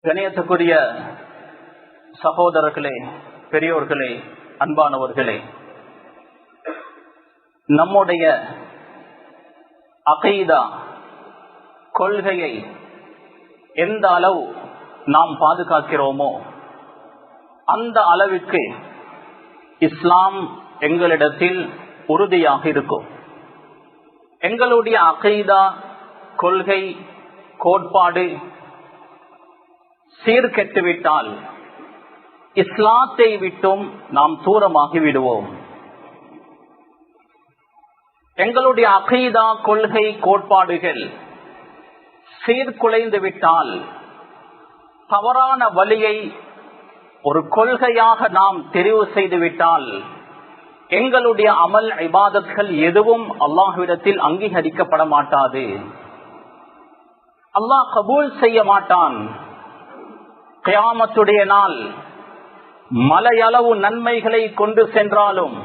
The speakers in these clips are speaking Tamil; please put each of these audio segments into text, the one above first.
கணியத்துக்குரிய சகோதரர்களே, பெரியோர்களே, அன்பானவர்களே, நம்முடைய அகீதா கொள்கையை எந்த அளவு நாம் பாதுகாக்கிறோமோ அந்த அளவுக்கு இஸ்லாம் எங்களிடத்தில் உறுதியாக இருக்கும். எங்களுடைய அகீதா கொள்கை கோட்பாடு சீர்கெட்டுவிட்டால் இஸ்லாத்தை விட்டும் நாம் தூரமாகி விடுவோம். எங்களுடைய அகீதா கொள்கை கோட்பாடுகள் சீர்குலைந்து விட்டால், தவறான வழியை ஒரு கொள்கையாக நாம் தெரிவு செய்து விட்டால், எங்களுடைய அமல் இபாதத்கள் எதுவும் அல்லாஹ்விடத்தில் அங்கீகரிக்கப்பட மாட்டாது. அல்லாஹ் கபூல் செய்ய மாட்டான். கியாமத்துடைய நாள் மலையளவு நன்மைகளை கொண்டு சென்றாலும்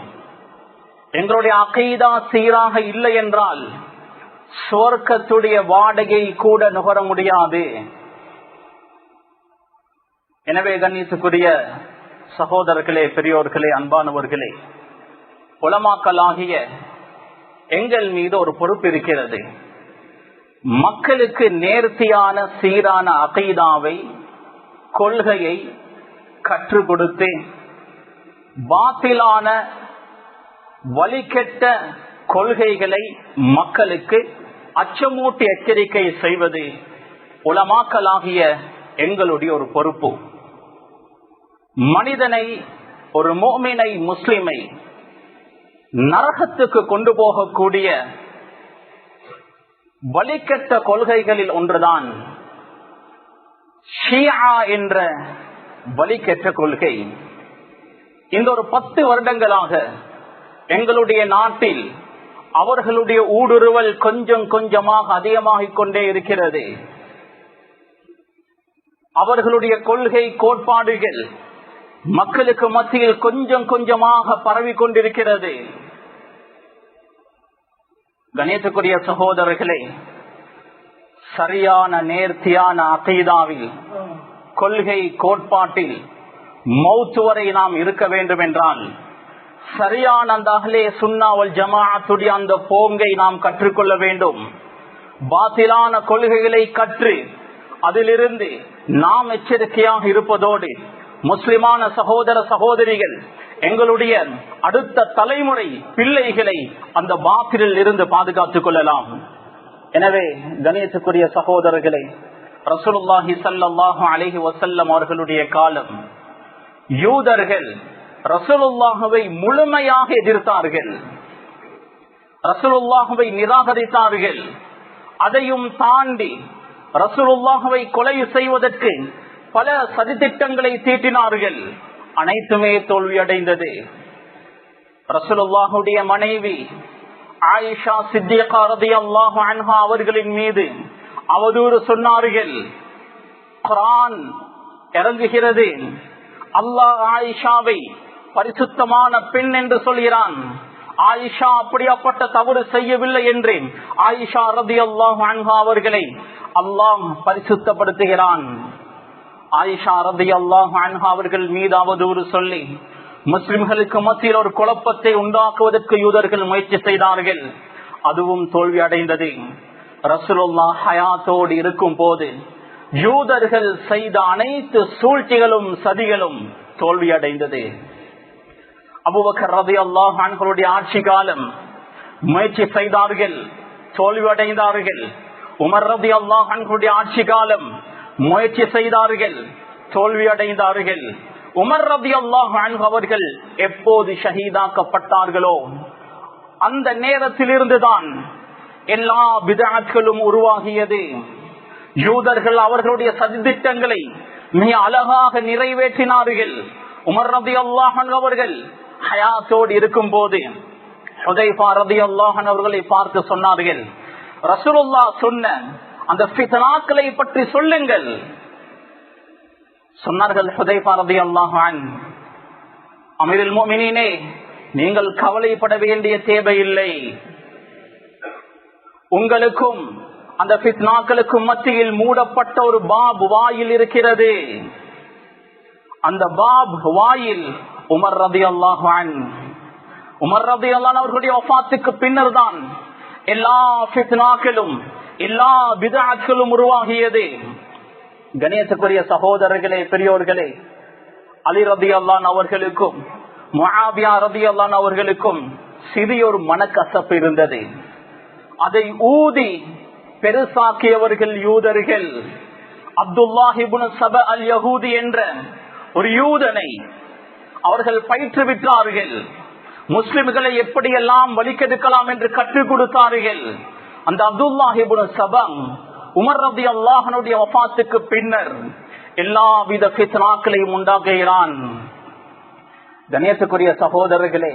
எங்களுடைய அகீதா சீராக இல்லை என்றால் சுவர்க்கத்துடைய வாடகை கூட நுகர முடியாது. எனவே கண்ணியத்துக்குரிய சகோதரர்களே, பெரியோர்களே, அன்பானவர்களே, உலமாக்களாகிய எங்கள் மீது ஒரு பொறுப்பு இருக்கிறது. மக்களுக்கு நேர்த்தியான சீரான அகீதாவை கொள்கையை கற்றுக் கொடுத்து பாத்திலான வழிகெட்ட கொள்கைகளை மக்களுக்கு அச்சமூட்டி எச்சரிக்கை செய்வது உலமாக்களாகிய எங்களுடைய ஒரு பொறுப்பு. மனிதனை, ஒரு முஃமினை, முஸ்லிமை நரகத்துக்கு கொண்டு போகக்கூடிய வழிகெட்ட கொள்கைகளில் ஒன்றுதான் ஷியா என்ற வழிகெட்ட கொள்கை. இந்த ஒரு 10 வருடங்களாக எங்களுடைய நாட்டில் அவர்களுடைய ஊடுருவல் கொஞ்சம் கொஞ்சமாக அதிகமாகிக் கொண்டே இருக்கிறது. அவர்களுடைய கொள்கை கோட்பாடுகள் மக்களுக்கு மத்தியில் கொஞ்சம் கொஞ்சமாக பரவி கொண்டிருக்கிறது. கணேசக்குரிய சகோதரர்களே, சரியான நேர்த்தியான அகீதாவில் கொள்கை கோட்பாட்டில் மௌத் வரை நாம் இருக்க வேண்டும் என்றால் சரியான அந்த அஹ்லே சுன்னா வல் ஜமாஅத்துடைய அந்த போங்கை நாம் கற்றுக்கொள்ள வேண்டும். பாத்திலான கொள்கைகளை கற்று அதிலிருந்து நாம் எச்சரிக்கையாக இருப்பதோடு முஸ்லிமான சகோதர சகோதரிகள், எங்களுடைய அடுத்த தலைமுறை பிள்ளைகளை அந்த பாத்திலில் இருந்து பாதுகாத்துக் கொள்ளலாம். எனவே கணேசக்குரிய சகோதரர்களே, ரசூலுல்லாஹி ஸல்லல்லாஹு அலைஹி வஸல்லம் அவர்களுடைய காலம் யூதர்கள் ரசூலுல்லாஹ்வை முழுமையாக எதிர்த்தார்கள், ரசூலுல்லாஹ்வை நிராகரித்தார்கள். அதையும் தாண்டி ரசூலுல்லாஹ்வை கொலை செய்வதற்கு பல சதித்திட்டங்களை தீட்டினார்கள். அனைத்துமே தோல்வியடைந்தது. ரசூலுல்லாஹ்வுடைய மனைவி ஆயிஷா சித்திகா ரலியல்லாஹு அன்ஹா அவர்களின் மீது அவதூறு சொன்னார்கள். குர்ஆன் இறங்குகிறது, அல்லாஹ் ஆயிஷாவை பரிசுத்தமான பெண் என்று சொல்கிறான். ஆயிஷா அப்படியாப்பட்ட தவறு செய்யவில்லை என்று ஆயிஷா ரலியல்லாஹு அன்ஹா அவர்களை அல்லாஹ் பரிசுத்தப்படுத்துகிறான். ஆயிஷா ரலியல்லாஹு அன்ஹா அவர்கள் மீது அவதூறு சொல்லி முஸ்லிம்களுக்கு மத்தியில் ஒரு குழப்பத்தை உண்டாக்குவதற்கு யூதர்கள் முயற்சி செய்தார்கள். அதுவும் தோல்வி அடைந்தது. ரசூலுல்லாஹ் ஹயாத்தோடு இருக்கும் போது யூதர்கள் செய்த அனைத்து சூழ்ச்சிகளும் சதிகளும் தோல்வி அடைந்தது. அபூபக்கர் ரலியல்லாஹு அன்ஹுடைய ஆட்சி காலம் முயற்சி செய்தார்கள், தோல்வி அடைந்தார்கள். உமர் ரலியல்லாஹு அன்ஹுடைய ஆட்சி காலம் முயற்சி செய்தார்கள், தோல்வி அடைந்தார்கள். உமர் ரலியல்லாஹு அன்ஹு அவர்கள் எப்போது ஷஹீதாக்கப்பட்டார்களோ அந்த நேரத்திலிருந்துதான் எல்லா பித்அத்களும் உருவாகியது. யூதர்கள் அவர்களுடைய சதித்திட்டங்களை மிக அழகாக நிறைவேற்றினார்கள். உமர் ரலியல்லாஹு அன்ஹு அவர்கள் ஹயாத்தோடு இருக்கும் போது ஹுதைஃபா ரலியல்லாஹு அன்ஹு அவர்களை பார்த்து சொன்னார்கள், ரசூலுல்லாஹ் சொன்ன அந்த ஃபித்னாக்களை பற்றி சொல்லுங்கள். சொன்னார்கள் ஹுதைஃபா ரலியல்லாஹு அன்ஹு, அமீருல் முஃமினீனே, நீங்கள் கவலைப்பட வேண்டிய தேவையில்லை. உங்களுக்கும் அந்த ஃபித்னாக்களுக்கு மத்தியில் மூடப்பட்ட ஒரு பாப் வாயில் இருக்கிறது. அந்த பாப் வாயில் உமர் ரலியல்லாஹு அன்ஹு. உமர் ரலியல்லாஹு அவர்களுடைய வஃபாத்துக்கு பின்னர் தான் எல்லா ஃபித்னாக்களும் எல்லா பித்அத்களும் உருவாகியது. கணேசக்குரிய சகோதரர்களே, பெரியோர்களே, அலி ரலியல்லாஹு அவர்களுக்கும் முஆவியா ரலியல்லாஹு அவர்களுக்கும் சிறியொரு மனக்கசப்பு இருந்தது. அதை ஊதி பெருசாக்கியவர்கள் யூதர்கள். அப்துல்லாஹ் இப்னு சபா அல் யஹூதி என்ற ஒரு யூதனை அவர்கள் பயிற்றுவித்தார்கள். முஸ்லிம்களை எப்படியெல்லாம் வழிகெடுக்கலாம் என்று கற்றுக் கொடுத்தார்கள். அந்த அப்துல்லாஹ் இப்னு சபா உமர் ரலியல்லாஹு அன்ஹுடைய வஃபாத்துக்கு பின்னர் எல்லாவித ஃபித்னாக்களையும் உண்டாக்குகிறான். கணேசக்குரிய சகோதரர்களே,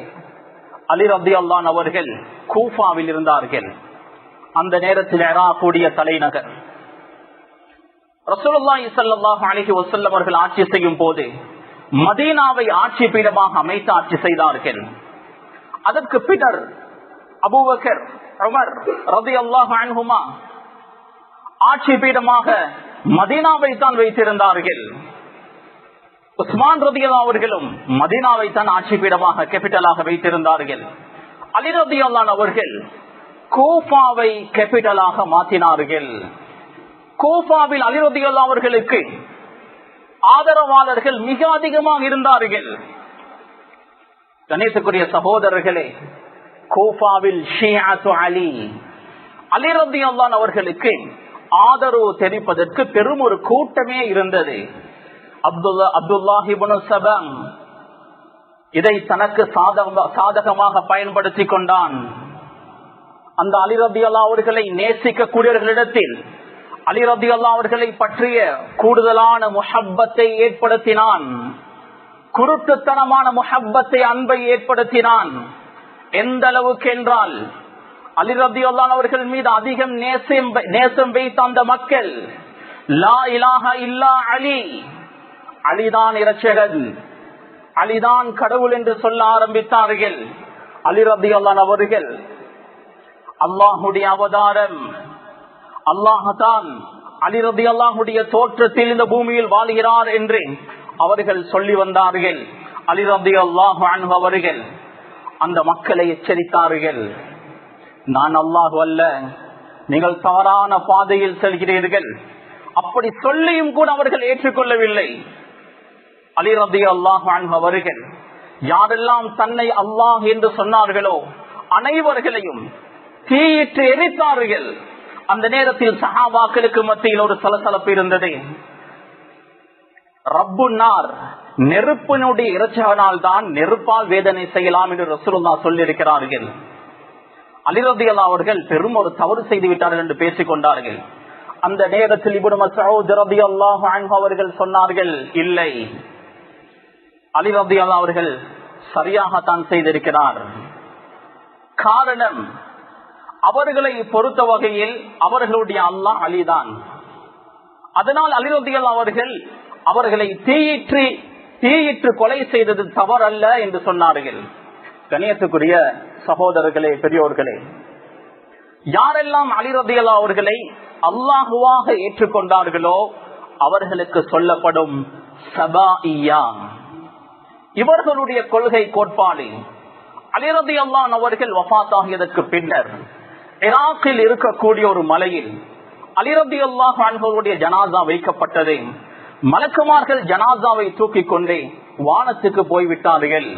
அலி ரலியல்லாஹு அன்ஹு அவர்கள் கூஃபாவில் இருந்தார்கள். அந்த நேரத்தில் இராக்குடைய தலைநகர். ரசூலுல்லாஹி ஸல்லல்லாஹு அலைஹி வஸல்லம் அவர்கள் ஆட்சி செய்யும் போது மதீனாவை ஆட்சி பீடமாக அமைத்து ஆட்சி செய்தார்கள். அதற்கு பின்னர் அபூபக்கர், உமர் ரலியல்லாஹு அன்ஹுமா ஆட்சி பீடமாக மதீனாவை தான் வைத்திருந்தார்கள். உஸ்மான் ரலியல்லாஹு அவர்களும் மதீனாவை தான் ஆட்சி பீடமாக கேபிட்டலாக வைத்திருந்தார்கள். அலி ரலியல்லாஹு அவர்கள் கூஃபாவை கேபிட்டலாக மாற்றினார்கள். கூஃபாவில் அலி ரலியல்லாஹு அவர்களுக்கு ஆதரவாளர்கள் மிக அதிகமாக இருந்தார்கள். கணேசக்குரிய சகோதரர்களே, கூஃபாவில் ஷியாத்து அலி, அலி ரலியல்லாஹு அவர்களுக்கு ஆதரவு தெரிவிப்பதற்கு பெரும் ஒரு கூட்டமே இருந்தது. அப்துல்லாஹ் இப்னு சபா இதை தனக்கு சாதகமாக பயன்படுத்திக் கொண்டான். அந்த அலி ரலியல்லாஹு அவர்களை நேசிக்கக்கூடியவர்களிடத்தில் அலி ரலியல்லாஹு அவர்களை பற்றிய கூடுதலான முஹப்பத்தை ஏற்படுத்தினான். குருட்டுத்தனமான முஹப்பத்தை, அன்பை ஏற்படுத்தினான். எந்த அளவுக்கு என்றால் அலி ரலியல்லாஹு அவர்கள் மீது அதிகம் நேசம் வைத்த அந்த மக்கள் லா இலாஹ இல்லா அலி, அலிதான் இரட்சகன், அலிதான் கடவுள் என்று சொல்ல ஆரம்பித்தார்கள். அலி ரலியல்லாஹு அவர்கள் அல்லாஹுடைய அவதாரம், அல்லாஹ்தான் அலி ரலியல்லாஹுடைய தோற்றத்தில் இந்த பூமியில் வாழ்கிறார் என்று அவர்கள் சொல்லி வந்தார்கள். அலி ரலியல்லாஹு அன்ஹு அவர்கள் அந்த மக்களை எச்சரித்தார்கள். நான் அல்லாஹ் அல்ல, நீங்கள் தவறான பாதையில் செல்கிறீர்கள். அப்படி சொல்லியும் கூட அவர்கள் ஏற்றுக்கொள்ளவில்லை. அலி ரலியல்லாஹு அன்ஹு அவர்கள் யாரெல்லாம் தன்னை அல்லாஹ் என்று சொன்னார்களோ அனைவர்களையும் தீயிட்டு எரித்தார்கள். அந்த நேரத்தில் சஹாபாக்களுக்கு மத்தியில் ஒரு சலசலப்பு இருந்தது. ரப்புன்னார், நெருப்பினுடைய இரட்சகனால் தான் நெருப்பால் வேதனை செய்யலாம் என்று ரசூலுல்லாஹ் சொல்லியிருக்கிறார்கள். அலி ரலியல்லாஹு அவர்கள் பெரும் ஒரு தவறு செய்து விட்டார்கள் என்று பேசிக் கொண்டார்கள். அந்த நேரத்தில் இப்னு மஸ்ஊத் ரலியல்லாஹு அன்ஹு அவர்கள் சொன்னார்கள், இல்லை, அலி ரலியல்லாஹு அவர்கள் சரியாகத்தான் செய்திருக்கிறார். காரணம், அவர்களை பொறுத்த வகையில் அவர்களுடைய அல்லாஹ் அலிதான். அதனால் அலி ரலியல்லாஹு அவர்கள் அவர்களை தீயிற்று கொலை செய்தது தவறல்ல என்று சொன்னார்கள். கணியத்துக்குரிய சகோதரர்களே, பெரியோர்களே, யாரெல்லாம் அலி ரலியல்லாஹு அவர்களை அல்லாஹுவாக ஏற்றுக்கொண்டார்களோ அவர்களுக்கு சொல்லப்படும் சபாஇயா, இவர்களுடைய கொள்கை கோட்பாடு. அலி ரலியல்லாஹு அவர்கள் வஃபாத்தாகியதற்கு பின்னர் ஈராக்கில் இருக்கக்கூடிய ஒரு மலையில் அலி ரலியல்லாஹு அன்ஹுவுடைய ஜனாஸா வைக்கப்பட்டது. மலக்குமார்கள் ஜனாஸாவை தூக்கிக் கொண்டே வானத்துக்கு போய்விட்டார்கள்.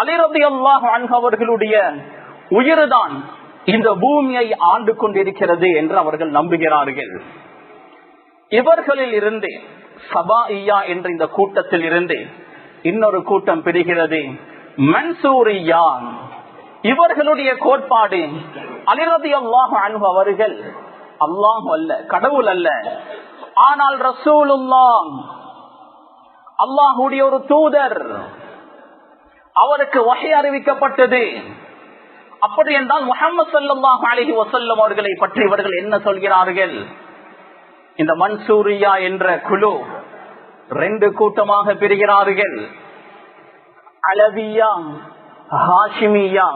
அலி ரலியல்லாஹு அன்ஹு அவர்களுடைய உயிர்தான் இந்த பூமியை ஆண்டு கொண்டிருக்கிறது என்று அவர்கள் நம்புகிறார்கள். இவர்களில் இருந்து சபாஇயா என்ற இந்த கூட்டத்தில் இருந்து இன்னொரு கூட்டம் பிரிகிறது, மன்சூரியா. இவர்களுடைய கோட்பாடு, அலி ரலியல்லாஹு அன்ஹு அவர்கள் அல்லாஹ் அல்ல, கடவுள் அல்ல, ஆனால் ரசூலுல்லாஹ், அல்லாஹ்வுடைய ஒரு தூதர், அவருக்கு வஹி அறிவிக்கப்பட்டது. அப்படி என்றால் முஹம்மது ஸல்லல்லாஹு அலைஹி வஸல்லம் அவர்களை பற்றி இவர்கள் என்ன சொல்கிறார்கள்? இந்த மன்சூரியா என்ற குழு ரெண்டு கூட்டமாக பிரிகிறார்கள். அலவியா, ஹாஷிமியா.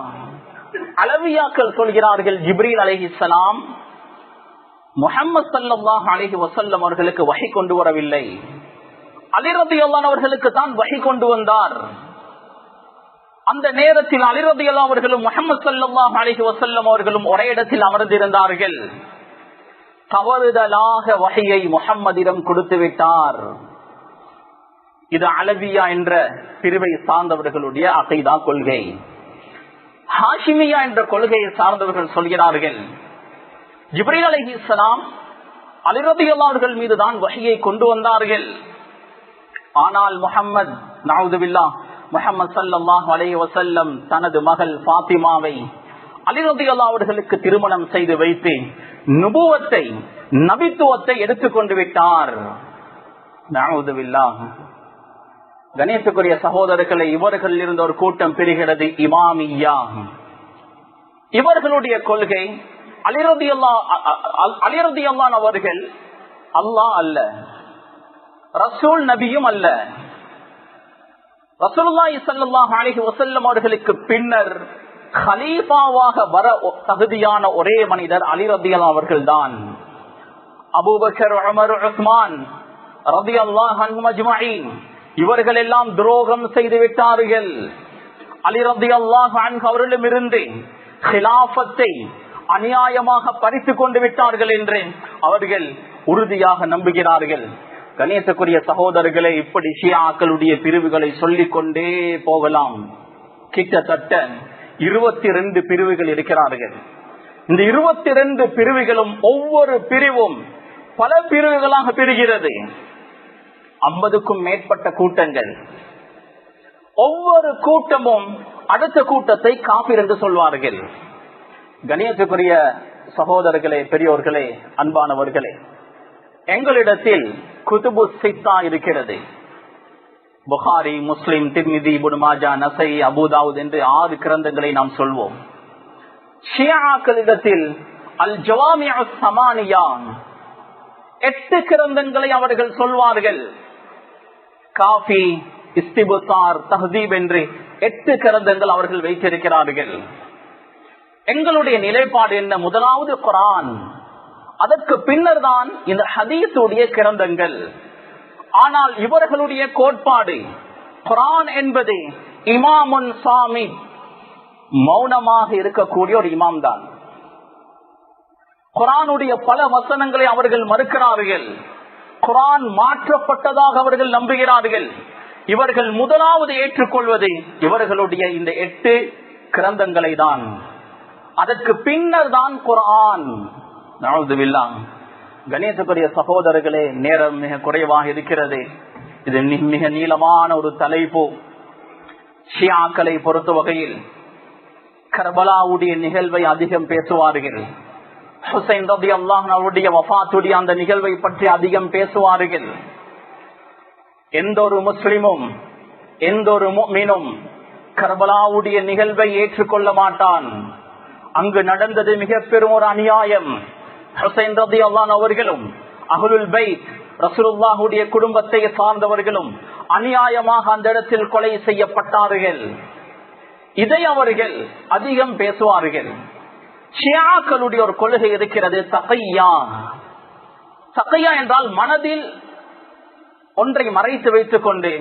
அலவியாக்கள் சொல்கிறார்கள் ஜிப்ரீல் அலைஹிஸ்ஸலாம் முஹம்மது ஸல்லல்லாஹு அலைஹி வஸல்லம் அவர்களுக்கு வஹி கொண்டு வரவில்லை. அலி ரலியல்லாஹு அவர்களுக்கு தான் வஹி கொண்டு வந்தார். அந்த நேரத்தில் அலி ரலியல்லாஹு அவர்களும் முஹம்மது ஸல்லல்லாஹு அலைஹி வஸல்லம் அவர்களும் ஒரே இடத்தில் அமர்ந்திருந்தார்கள். தவறுதலாக வஹியை முஹம்மதிடம் கொடுத்து விட்டார். இது அலவியா என்ற பிரிவை சார்ந்தவர்களுடைய அகைதா கொள்கை. ஹாஷிமியா என்ற கொள்கையை சார்ந்தவர்கள் சொல்கிறார்கள், ஜிப்ரீல் அலைஹிஸ்ஸலாம் அலி ரலியல்லாஹு அவர்கள் மீதுதான் வஹியை கொண்டு வந்தார்கள். ஆனால் முஹம்மது நஊதுபில்லாஹ் முஹம்மது ஸல்லல்லாஹு அலைஹி வஸல்லம் தனது மகள் ஃபாத்திமாவை அலி ரலியல்லாஹு அவர்களுக்கு திருமணம் செய்து வைத்து நுபுவத்தை நபித்துவத்தை எடுத்துக்கொண்டு விட்டார். நஊதுபில்லாஹ். கணேசக்குரிய சகோதரர்களை, இவர்கள் இருந்த ஒரு கூட்டம் பிரிகிறது, இமாமியா. இவர்களுடைய கொள்கை அலி ரலியல்லாஹு அவர்கள் அல்லாஹ் அல்ல, ரசூல் நபியும் அல்ல. ரசூலுல்லாஹி ஸல்லல்லாஹு அலைஹி வஸல்லம் அவர்களுக்கு பின்னர் கலீஃபாவாக வர தகுதியான ஒரே மனிதர் அலி ரலியல்லாஹு அவர்கள் தான். அபூபக்கர், உமர், உஸ்மான் ரலியல்லாஹு அன்ஹும் அஜ்மஈன் இவர்கள் எல்லாம் துரோகம் செய்து விட்டார்கள். அலி ரலியல்லாஹு அன்ஹு அவர்களிடமிருந்து கிலாஃபத்தை அநியாயமாக பறித்து கொண்டு விட்டார்கள் என்று அவர்கள் உறுதியாக நம்புகிறார்கள். கணேசக்குரிய சகோதரர்களை, இப்படி ஷியாக்களுடைய பிரிவுகளை சொல்லிக் கொண்டே போகலாம். கிட்டத்தட்ட 22 பிரிவுகள் இருக்கிறார்கள். இந்த 22 பிரிவுகளும் ஒவ்வொரு பிரிவும் பல பிரிவுகளாக பிரிகிறது. 50க்கும் மேற்பட்ட கூட்டங்கள். ஒவ்வொரு கூட்டமும் அடுத்த கூட்டத்தை காஃபிர் என்று சொல்வார்கள். கணியத்துக்குரிய சகோதரர்களே, பெரியோர்களே, அன்பானவர்களே, எங்களிடத்தில் குதுபு சித்தா இருக்கிறது. புகாரி, முஸ்லிம், திர்மிதி, இப்னு மாஜா, நசை, அபூதாவுத் என்று 6 கிரந்தங்களை நாம் சொல்வோம். ஷியாக்களிடத்தில் அல் ஜவாமிஉ ஸமானியா 8 கிரந்தங்களை அவர்கள் சொல்வார்கள். காஃபி, இஸ்திபுசார், தஹ்தீப் என்று 8 கிரந்தங்கள் அவர்கள் வைத்திருக்கிறார்கள். எங்களுடைய நிலைப்பாடு என்ன? முதலாவது குர்ஆன், அதற்கு பின்னர் தான் இந்த ஹதீஸுடைய கிரந்தங்கள். ஆனால் இவர்களுடைய கோட்பாடு, குர்ஆன் என்பது இமாமுன் சாமி, மௌனமாக இருக்கக்கூடிய ஒரு இமாம் தான். குர்ஆனுடைய பல வசனங்களை அவர்கள் மறுக்கிறார்கள். குர்ஆன் மாற்றப்பட்டதாக அவர்கள் நம்புகிறார்கள். இவர்கள் முதலாவது ஏற்றுக்கொள்வது இவர்களுடைய இந்த 8 கிரந்தங்களை தான். அதற்கு பின்னர் தான் குர்ஆன். நஊதுபில்லாஹ். கணேசக்குரிய சகோதரர்களே, நேரம் மிக குறைவாக இருக்கிறது. இது மிக நீளமான ஒரு தலைப்பு. ஷியாக்களை பொறுத்த வகையில் கர்பலாவுடைய நிகழ்வை அதிகம் பேசுவார்கள். ஹுசைன் ரலியல்லாஹு அன்ஹு அவருடைய வஃபாத்துடைய அந்த நிகழ்வை பற்றி அதிகம் பேசுவார்கள். எந்த ஒரு முஸ்லிமும், எந்த ஒரு முஃமினும் கர்பலாவுடைய நிகழ்வை ஏற்றுக்கொள்ள மாட்டான். அங்கு நடந்தது மிக பெரும் ஒரு அநியாயம். ஹுசைன் ரலியல்லாஹு அன்ஹு அவர்களும் அஹ்லுல் பைத் ரசூலுல்லாஹுடைய குடும்பத்தை சார்ந்தவர்களும் அநியாயமாக அந்த இடத்தில் கொலை செய்யப்பட்டார்கள். இதை அவர்கள் அதிகம் பேசுவார்கள். ஷியாக்களுடைய ஒரு கொள்கை இருக்கிறது, தகையா. தகையா என்றால் மனதில் ஒன்றை மறைத்து வைத்துக் கொண்டு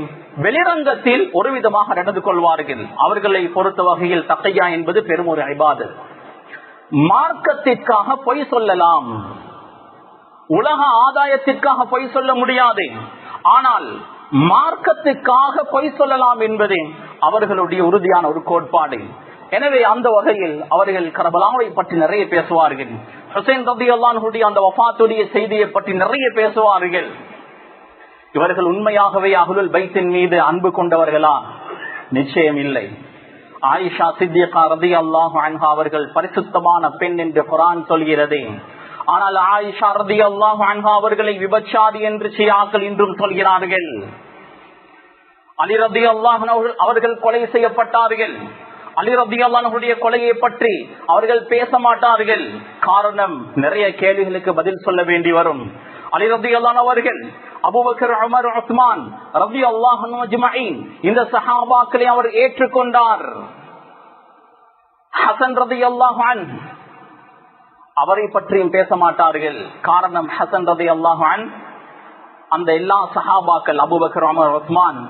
வெளிரங்கத்தில் ஒரு விதமாக நடந்து கொள்வார்கள். அவர்களை பொறுத்த வகையில் தகையா என்பது பெரும் ஒரு இபாதத். மார்க்கத்திற்காக பொய் சொல்லலாம், உலக ஆதாயத்திற்காக பொய் சொல்ல முடியாது. ஆனால் மார்க்கத்துக்காக பொய் சொல்லலாம் என்பது அவர்களுடைய உறுதியான ஒரு கோட்பாடு. எனவே அந்த வகையில் அவர்கள் கர்பலாவை பற்றி நிறைய பேசுவார்கள். ஹுசைன் ரலியல்லாஹு அன்ஹுடைய அந்த வஃபாத்துடைய செய்தியை பற்றி நிறைய பேசுவார்கள். இவர்கள் உண்மையாகவே அஹ்லுல் பைத்தின் மீது அன்பு கொண்டவர்களா? நிச்சயம் இல்லை. ஆயிஷா சித்திகா ரலியல்லாஹு அன்ஹா அவர்கள் பரிசுத்தமான பெண் என்று குர்ஆன் சொல்கிறது. ஆனால் ஆயிஷா ரலியல்லாஹு அன்ஹா அவர்களை விபச்சாரி என்று ஷியாக்கள் இன்றும் சொல்கிறார்கள். அலி ரலியல்லாஹு அன்ஹு அவர்கள் கொலை செய்யப்பட்டார்கள். அலி ரலியல்லாஹு அன்ஹுடைய கொலையை பற்றி அவர்கள் பேச மாட்டார்கள். காரணம், நிறைய கேள்விகளுக்கு பதில் சொல்ல வேண்டி வரும். அலி ரலியல்லாஹு அன்ஹு அவர்கள், அபூபக்கர், உமர், உஸ்மான் ரலியல்லாஹு அன்ஹும் அஜ்மஈன் இந்த சஹாபாக்களை அவர் ஏற்றுக்கொண்டார். ஹசன் ரலியல்லாஹு அன்ஹு அவரை பற்றியும் பேச மாட்டார்கள். காரணம் ஹசன் ரலியல்லாஹு அன்ஹு அந்த எல்லா சஹாபாக்கள் அபூபக்கர், உமர், உஸ்மான்,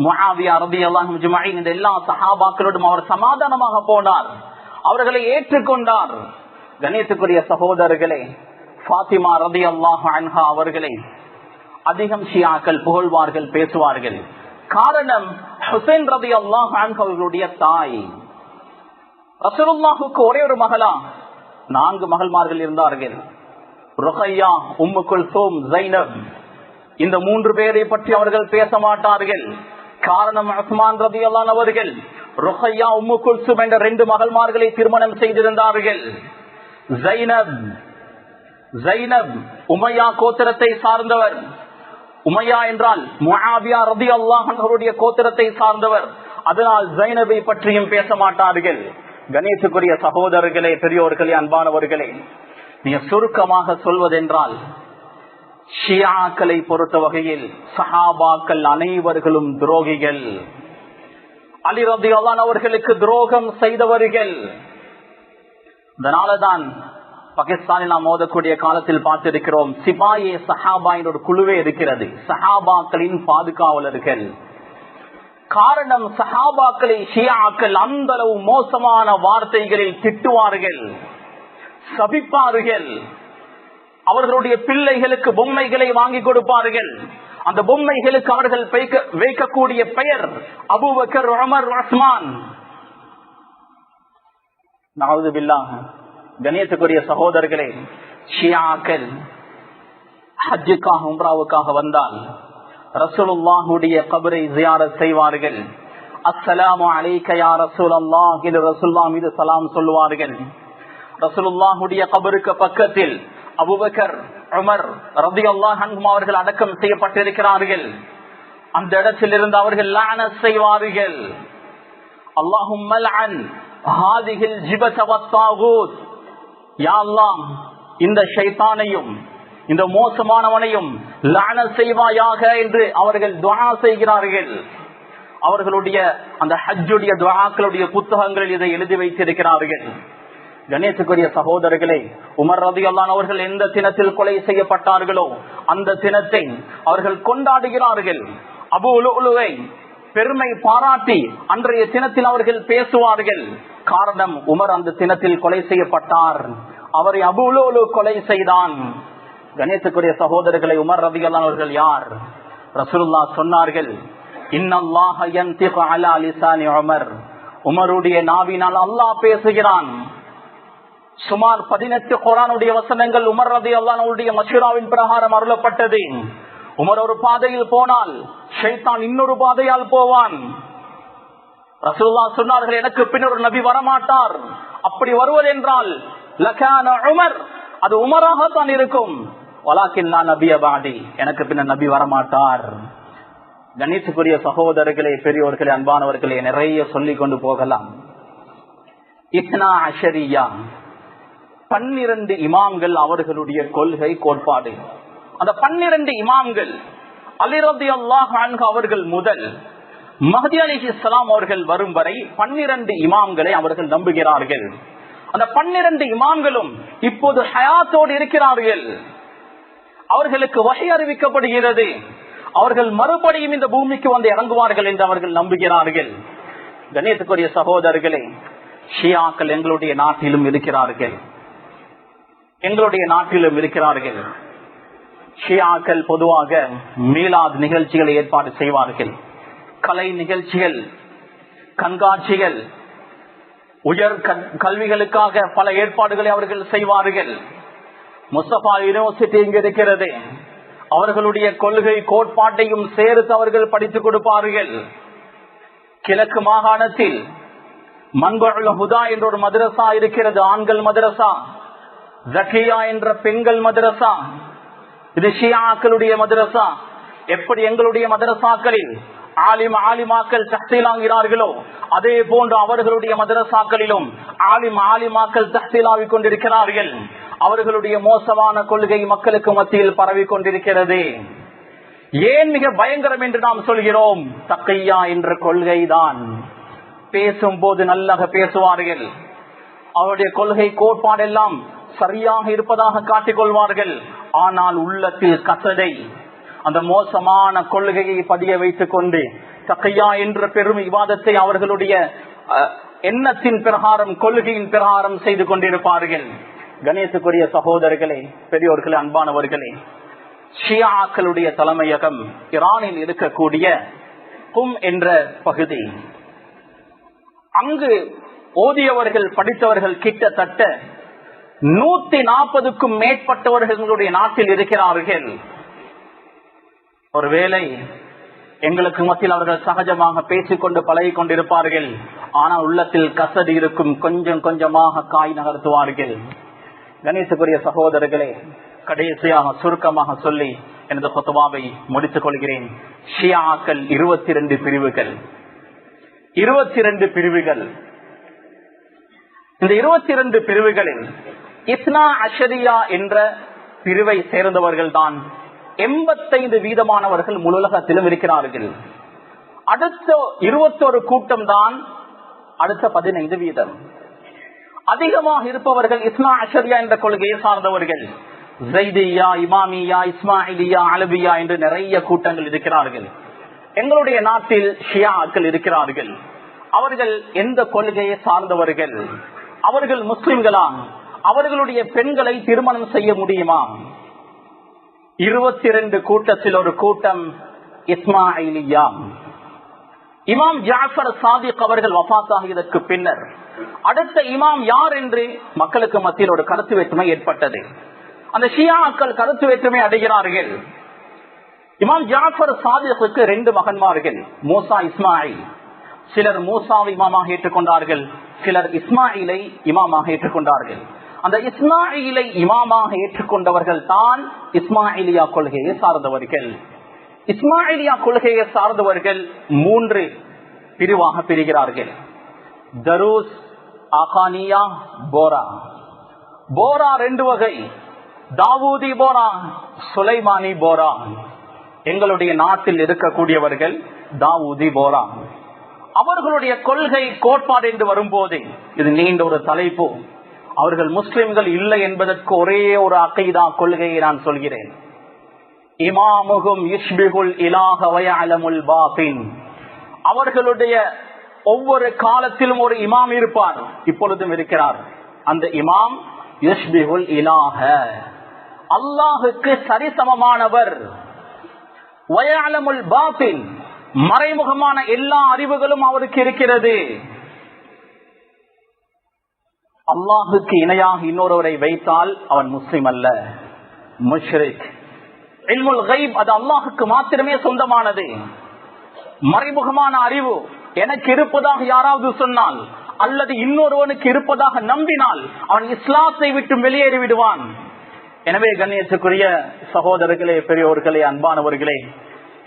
முஆவியா ரலியல்லாஹு அஜ்மஈன் இந்த எல்லா சஹாபாக்களோடும் அவர் சமாதானமாக போனார், அவர்களை ஏற்றுக்கொண்டார். கண்ணியத்துக்குரிய சகோதரர்களே, ஃபாத்திமா ரலியல்லாஹு அன்ஹா அவர்களை அதிகம் ஷியாக்கள் புகழ்வார்கள், பேசுவார்கள். காரணம் ஹுசைன் ரலியல்லாஹு அன்ஹு அவர்களுடைய தாய். ரசூலுல்லாஹுக்கு ஒரே ஒரு மகளா? 4 மகள்மார்கள் இருந்தார்கள். ருகையா, உம்மு குல்சூம், ஜைனப். இந்த 3 பேரை பற்றி அவர்கள் பேச மாட்டார்கள். காரணம் உஸ்மான் ரலியல்லாஹு அவர்கள் ருகையா, உம்மு குல்சூம் என்ற 2 மகள்மார்களை திருமணம் செய்திருந்தார்கள். ஜைனப் உமையா கோத்திரத்தை சார்ந்தவர். உமையா என்றால் முஆவியா ரலியல்லாஹு அன்ஹுடைய கோத்திரத்தை சார்ந்தவர். அதனால் ஜைனபை பற்றியும் பேச மாட்டார்கள். கணேசுக்குரிய சகோதரர்களே, பெரியோர்களே, அன்பானவர்களே, நீங்க சுருக்கமாக சொல்வதென்றால் ஷியாக்களை பொறுத்த வகையில் சஹாபாக்கள் அனைவர்களும் துரோகிகள். அலி ரலியல்லாஹு அவர்களுக்கு துரோகம் செய்தவர்கள். அதனாலதான் பாகிஸ்தானில் நாம் மோதக்கூடிய காலத்தில் பார்த்திருக்கிறோம், சிபாயே சஹாபா என்ற ஒரு குழுவே இருக்கிறது, சஹாபாக்களின் பாதுகாவலர்கள். காரணம் சஹாபாக்களை ஷியாக்கள் அந்த அளவு மோசமான வார்த்தைகளில் திட்டுவார்கள், சபிப்பார்கள். அவர்களுடைய பிள்ளைகளுக்கு பொம்மைகளை வாங்கி கொடுப்பார்கள். அந்த பொம்மைகளுக்கு அவர்கள் வைக்கக்கூடிய பெயர் அபூபக்கர், உமர், உஸ்மான். நஅூது பில்லாஹ். கண்ணியத்துக்குரிய சகோதரர்களே, ஷியாக்கள் ஹஜ்ஜுக்காக உம்ராவுக்காக வந்தால் ரசூலுல்லாஹுடைய கபரை ஜியாரத் செய்வார்கள். அஸ்ஸலாமு அலைக்க யா ரசூலல்லாஹ் என்று ரசூலுல்லாஹ் மீது சலாம் சொல்லுவார்கள். ரசூலுல்லாஹுடைய கபருக்கு பக்கத்தில் அபூபக்கர், உமர் ரலியல்லாஹு அன்ஹும் அவர்கள் அடக்கம் செய்யப்பட்டிருக்கிறார்கள். அந்த இடத்திலிருந்து அவர்கள் லஅனத் செய்வார்கள். அல்லாஹும்ம லஅன் ஹாதிஹில் ஜிபத வத்தாகூத். யா அல்லாஹ், இந்த ஷைத்தானையும் இந்த மோசமானவனையும் லஅனத் செய்வாயாக என்று அவர்கள் துஆ செய்கிறார்கள். அவர்களுடைய அந்த ஹஜ்ஜுடைய துஆக்களுடைய புத்தகங்களில் இதை எழுதி வைத்திருக்கிறார்கள். கணேசுக்குரிய சகோதரர்களே, உமர் ரலியல்லாஹு அன்ஹு அவர்கள் எந்த தினத்தில் கொலை செய்யப்பட்டார்களோ அந்த தினத்தை அவர்கள் கொண்டாடுகிறார்கள். அபூ லுஅலுவை பெருமை பாராட்டி அன்றைய தினத்தில் அவர்கள் பேசுவார்கள். காரணம், உமர் அந்த தினத்தில் கொலை செய்யப்பட்டார், அவரை அபூ லுஅலு கொலை செய்தான். கணேசுக்குரிய சகோதரர்களை, உமர் ரலியல்லாஹு அன்ஹு அவர்கள் யார்? ரசூலுல்லாஹ் சொன்னார்கள், இன்னல்லாஹ யன்திகு அலா லிசானி உமர். உமருடைய நாவினால் அல்லாஹ் பேசுகிறான். சுமார் 18 குர்ஆனுடைய வசனங்கள் உமர் ரலியல்லாஹு அன்ஹுடைய மஷ்வராவின் பிரகாரம் அருளப்பட்டது. உமர் ஒரு பாதையில் போனால் ஷைத்தான் இன்னொரு பாதையால் போவான். ரசூலுல்லாஹ் சொன்னார்கள், எனக்கு பின்னர் நபி வரமாட்டார். அப்படி வருவதென்றால் லகான உமர், அது உமராகத்தான் இருக்கும். வலாக்கின் நான் நபிய பாதி, எனக்கு பின்னர் நபி வரமாட்டார். கணேசுக்குரிய சகோதரர்களே, பெரியோர்களே, அன்பானவர்களே, நிறைய சொல்லிக் கொண்டு போகலாம். இத்னா அஷரியா, 12 இமாம்கள் அவர்களுடைய கொள்கை கோட்பாடு. அந்த 12 இமாம்கள் அலி ரலியல்லாஹு அன்ஹு அவர்கள் முதல் மஹ்தி அலைஹிஸ்ஸலாம் அவர்கள் வரும் வரை 12 இமாம்களை அவர்கள் நம்புகிறார்கள். அந்த 12 இமாம்களும் இப்போது ஹயாத்தோடு இருக்கிறார்கள். அவர்களுக்கு வஹி அறிவிக்கப்படுகிறது. அவர்கள் மறுபடியும் இந்த பூமிக்கு வந்து இறங்குவார்கள் என்று அவர்கள் நம்புகிறார்கள். கணேசுக்குரிய சகோதரர்களே, ஷியாக்கள் எங்களுடைய நாட்டிலும் இருக்கிறார்கள், எங்களுடைய நாட்டிலும் இருக்கிறார்கள். ஷியாக்கள் பொதுவாக மீலாத் நிகழ்ச்சிகளை ஏற்பாடு செய்வார்கள். கலை நிகழ்ச்சிகள், கண்காட்சிகள், உயர் கல்விகளுக்காக பல ஏற்பாடுகளை அவர்கள் செய்வார்கள். முஸ்தபா யூனிவர்சிட்டி இங்கு இருக்கிறது. அவர்களுடைய கொள்கை கோட்பாட்டையும் சேர்த்து அவர்கள் படித்துக் கொடுப்பார்கள். கிழக்கு மாகாணத்தில் மன்புல் ஹுதா என்ற ஒரு மதரசா இருக்கிறது, ஆண்கள் மதரசா. ஜக்கியா என்ற பெண்கள் மதரசா. இது ஷியாக்களுடைய மதரசா. எப்படி எங்களுடைய மதரசாக்களில் ஆலிமாக்கள் தஹ்சீலாகிறார்களோ அதே போன்று அவர்களுடைய மதரசாக்களிலும் ஆலிமாக்கள் தஹ்சீலாவிக் கொண்டிருக்கிறார்கள். அவர்களுடைய மோசமான கொள்கை மக்களுக்கு மத்தியில் பரவி கொண்டிருக்கிறது. ஏன் மிக பயங்கரம் என்று நாம் சொல்கிறோம்? தக்கையா என்ற கொள்கை தான். பேசும் போது நல்லா பேசுவார்கள். அவருடைய கொள்கை கோட்பாடெல்லாம் சரியாக இருப்பதாக காட்டிக் கொள்வார்கள். ஆனால் உள்ளத்தில் கசடை, அந்த மோசமான கொள்கையை பதிய வைத்துக் கொண்டு தக்கையா என்ற பெரும் விவாதத்தை அவர்களுடைய எண்ணத்தின் பிரகாரம், கொள்கையின் பிரகாரம் செய்து கொண்டிருப்பார்கள். கணேசுக்குரிய சகோதரர்களே, பெரியோர்களே, அன்பானவர்களே, ஷியாக்களுடைய தலைமையகம் ஈரானில் இருக்கக்கூடிய கும் என்ற பகுதி. அங்கு ஓதியவர்கள், படித்தவர்கள் கிட்டத்தட்ட 140க்கும் மேற்பட்டவர்களுடைய நாட்டில் இருக்கிறார்கள். ஒருவேளை எங்களுக்கு மத்தியில் அவர்கள் சகஜமாக பேசிக்கொண்டு பழகிக் கொண்டிருப்பார்கள். ஆனால் உள்ளத்தில் கசடி இருக்கும், கொஞ்சம் கொஞ்சமாக காய் நகர்த்துவார்கள். கணேசுக்குரிய சகோதரர்களே, கடைசியாக சுருக்கமாக சொல்லி எனது குத்பாவை முடித்துக் கொள்கிறேன். ஷியாக்கள் 22 பிரிவுகள். 22 பிரிவுகள். இந்த 22 பிரிவுகளில் இஸ்னா அஷரியா என்ற பிரிவை சேர்ந்தவர்கள் தான் 85% முழு உலகத்திலும் இருக்கிறார்கள். அடுத்த 21 கூட்டம் தான் அடுத்த 15%. அதிகமாக இருப்பவர்கள் இஸ்னா அஷரியா என்ற கொள்கையை சார்ந்தவர்கள். ஜைதியா, இமாமியா, இஸ்மாயிலியா, அலபியா என்று நிறைய கூட்டங்கள் இருக்கிறார்கள். எங்களுடைய நாட்டில் ஷியாக்கள் இருக்கிறார்கள். அவர்கள் எந்த கொள்கையை சார்ந்தவர்கள்? அவர்கள் முஸ்லிம்களா? அவர்களுடைய பெண்களை திருமணம் செய்ய முடியுமா? 22 கூட்டத்தில் ஒரு கூட்டம் இஸ்மாயிலியா. இமாம் ஜாஃபர் சாதிக் அவர்கள் வஃபாத்தாகியதற்கு பின்னர் அடுத்த இமாம் யார் என்று மக்களுக்கு மத்தியில் ஒரு கருத்து வேற்றுமை ஏற்பட்டது. அந்த ஷியாக்கள் கருத்து வேற்றுமை அடைகிறார்கள். இமாம் ஜாஃபர் சாதிக்கு 2 மகன்மார்கள், மூசா, இஸ்மாயில். சிலர் மூசாவை இமாமாக ஏற்றுக்கொண்டார்கள், சிலர் இஸ்மாயிலை இமாமாக ஏற்றுக்கொண்டார்கள். அந்த இஸ்மாயிலை இமாமாக ஏற்றுக்கொண்டவர்கள் தான் இஸ்மாயிலியா கொள்கையை சார்ந்தவர்கள். இஸ்மாயிலியா கொள்கையை சார்ந்தவர்கள் 3 பிரிவாக பிரிகிறார்கள். தரூஸ், ஆகானியா, போரா. போரா 2 வகை, தாவூதி போரா, சுலைமானி போரா. எங்களுடைய நாட்டில் இருக்கக்கூடியவர்கள் தாவூதி போரா. அவர்களுடைய கொள்கை, கோட்பாடு என்று வரும்போது இது நீண்ட ஒரு தலைப்பு. அவர்கள் முஸ்லிம்கள் இல்லை என்பதற்கு ஒரே ஒரு அகைதா கொள்கையை நான் சொல்கிறேன். இமாமுகும் யுஷ்பிகுல் இலாஹ வயஅலமுல் பாத்தின். அவர்களுடைய ஒவ்வொரு காலத்திலும் ஒரு இமாம் இருப்பார், இப்பொழுதும் இருக்கிறார். அந்த இமாம் யுஷ்பிகுல் இலாஹ, அல்லாஹுக்கு சரிசமமானவர். வயஅலமுல் பாத்தின், மறைமுகமான எல்லா அறிவுகளும் அவருக்கு இருக்கிறது. அல்லாஹுக்கு இணையாக இன்னொருவரை வைத்தால் அவன் முஸ்லிம் அல்ல, முஷ்ரிக். இல்முல் கைப் அது அல்லாஹுக்கு மாத்திரமே சொந்தமானது. மறைமுகமான அறிவு எனக்கு இருப்பதாக யாராவது சொன்னால் அல்லது இன்னொருவனுக்கு இருப்பதாக நம்பினால் அவன் இஸ்லாத்தை விட்டு வெளியேறி விடுவான். எனவே கண்ணியத்துக்குரிய சகோதரர்களே, பெரியோர்களே, அன்பானவர்களே,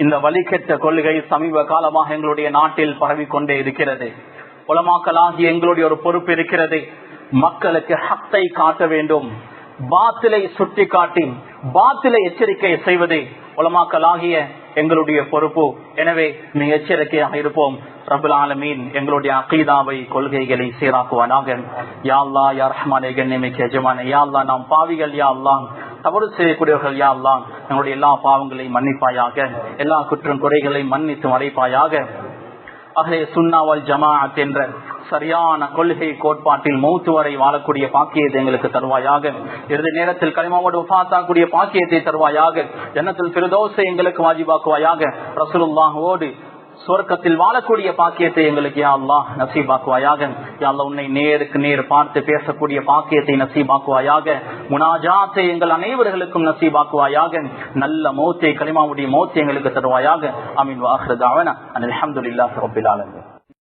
இந்த வழிகெட்ட கொள்கை சமீப காலமாக எங்களுடைய நாட்டில் பரவிக்கொண்டே இருக்கிறது. உலமாக்களாகிய எங்களுடைய ஒரு பொறுப்பு இருக்கிறது. மக்களுக்கு ஹக்கை காட்ட வேண்டும். பாத்திலை சுட்டி காட்டி பாத்திலை எச்சரிக்கை செய்வது உலமாக்களாகிய எங்களுடைய பொறுப்பு. எனவே மிக எச்சரிக்கையாக இருப்போம். ரப்பல் ஆலமீன் எங்களுடைய அகீதாவை, கொள்கைகளை சீராக்குவானாக. யா அல்லாஹ், யா ரஹ்மானே, கண்ணியமிக்க எஜமானே, யா அல்லாஹ் நாம் பாவிகள், யா அல்லாஹ் தவறு செய்யக்கூடியவர்கள், யா அல்லாஹ் எங்களுடைய எல்லா பாவங்களையும் மன்னிப்பாயாக, எல்லா குற்றம் குறைகளையும் மன்னித்து மறைப்பாயாக. அஹ்லே சுன்னா வல் ஜமாஅத் என்ற சரியான கொள்கை கோட்பாட்டில் மௌத்து வரை வாழக்கூடிய பாக்கியத்தை எங்களுக்கு தருவாயாக. இறுதி நேரத்தில் கலிமாவோடு வஃபாத்தாகக்கூடிய பாக்கியத்தை தருவாயாக. ஜன்னத்துல் ஃபிர்தௌஸை எங்களுக்கு வாஜிபாக்குவாயாக. ரசூலுல்லாஹ்வோடு சொர்க்கத்தில் வாழக்கூடிய பாக்கியத்தை எங்களுக்கு யா அல்லாஹ் நசீபாக்குவாயாக. யா அல்லாஹ் உன்னை நேருக்கு நேர் பார்த்து பேசக்கூடிய பாக்கியத்தை நசீபாக்குவாயாக. முனாஜாத்தை எங்கள் அனைவர்களுக்கும் நசீபாக்குவாயாக. நல்ல மௌத்தை, கலிமாவுடைய மௌத்தை எங்களுக்கு தருவாயாக. ஆமீன். வ ஆகிரு தஅவானா அனில் ஹம்துலில்லாஹி ரப்பில் ஆலமீன்.